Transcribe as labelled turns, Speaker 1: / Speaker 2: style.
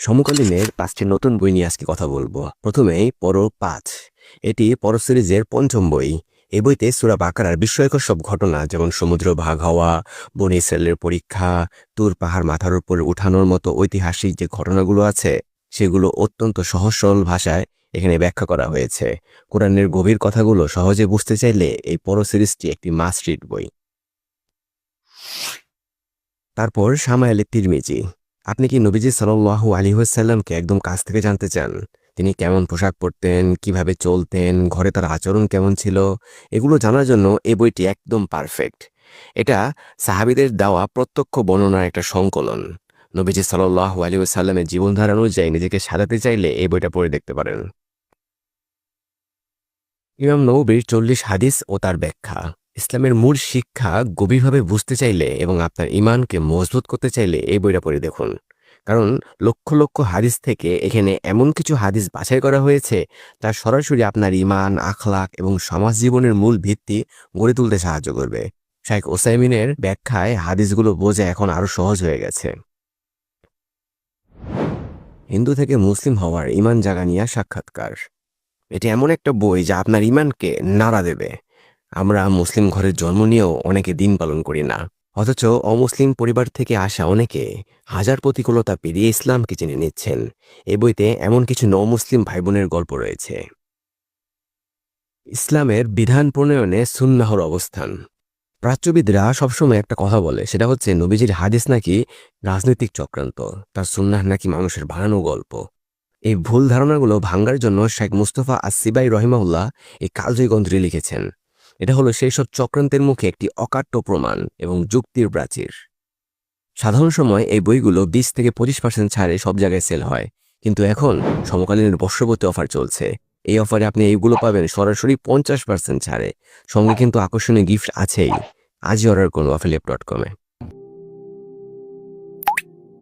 Speaker 1: সমকালীনের ৫টি নতুন বই নিয়ে আজকে কথা বলবো। প্রথমেই পড়ো ৫। এটি পড়ো সিরিজের পঞ্চম বই। এই বইতে সূরা বাকারার বিস্ময়কর সব ঘটনা, যেমন সমুদ্র ভাগ হওয়া, বনী ইসরায়েলের পরীক্ষা, তুর পাহাড় মাথার উপর উঠানোর মতো ঐতিহাসিক যে ঘটনাগুলো আছে, সেগুলো অত্যন্ত সহজ সরল ভাষায় এখানে ব্যাখ্যা করা হয়েছে। কোরআনের গভীর কথাগুলো সহজে বুঝতে চাইলে এই পড়ো সিরিজটি একটি মাস্ট রিড বই। তারপর শামায়েলে তিরমিজি। আপনি কি নবীজি সাল্লাল্লাহু আলাইহি ওয়াসাল্লামকে একদম কাছ থেকে জানতে চান? তিনি কেমন পোশাক পরতেন, কিভাবে চলতেন, ঘরে তার আচরণ কেমন ছিল? এগুলো জানার জন্য এই বইটি একদম পারফেক্ট। এটা সাহাবীদের দেওয়া প্রত্যক্ষ বর্ণনার একটা সংকলন। নবীজি সাল্লাল্লাহু আলাইহি ওয়াসাল্লামের জীবনধারা অনুযায়ী নিজেকে সাজাতে চাইলে এই বইটা পড়ে দেখতে পারেন। ইমাম নববীর ৪০ হাদিস ও তার ব্যাখ্যা। ইসলামের মূল শিক্ষা গভীরভাবে বুঝতে চাইলে এবং আপনার ঈমানকে মজবুত করতে চাইলে এই বইটা পড়ে দেখুন। কারণ লক্ষ লক্ষ হাদিস থেকে এখানে এমন কিছু হাদিস বাছাই করা হয়েছে যা সরাসরি আপনার ঈমান, আখলাক এবং সমাজ জীবনের মূল ভিত্তি গড়ে তুলতে সাহায্য করবে। শাইখ ওসাইমিনের ব্যাখ্যায় হাদিসগুলো বোঝা এখন আরো সহজ হয়ে গেছে। হিন্দু থেকে মুসলিম হওয়ার ঈমান জাগানিয়া সাক্ষাৎকার। এটি এমন একটা বই যা আপনার ঈমানকে নাড়া দেবে। আমরা মুসলিম ঘরের জন্ম নিয়েও অনেকে দিন পালন করি না, অথচ অমুসলিম পরিবার থেকে আসা অনেকে হাজার প্রতিকূলতা পেরিয়ে ইসলামকে চিনে নিচ্ছেন। এই বইতে এমন কিছু নও-মুসলিম ভাই বোনের গল্প রয়েছে। ইসলামের বিধান প্রণয়নে সুন্নাহর অবস্থান। প্রাচ্যবিদরা সবসময় একটা কথা বলে, সেটা হচ্ছে নবীজির হাদিস নাকি রাজনৈতিক চক্রান্ত, তার সুন্নাহ নাকি মানুষের বানানো গল্প। এই ভুল ধারণাগুলো ভাঙ্গার জন্য শেখ মুস্তফা আসিবাই রহিমাহুল্লাহ এই কালজয়ী গ্রন্থটি লিখেছেন। এটা হলো সেই সব চক্রান্তের মুখে একটি অকাট্য প্রমাণ এবং যুক্তির প্রাচীর। সাধারণ সময় এই বইগুলো 20 থেকে 25% ছাড়ে সব জায়গায় সেল হয়, কিন্তু এখন সমকালীন বর্ষপূর্তি অফার চলছে। এই অফারে আপনি এইগুলো পাবেন সরাসরি 50% ছাড়ে, সঙ্গে কিন্তু আকর্ষণীয় গিফট আছেই। আজই অর্ডার করুন affiliate.com-এ।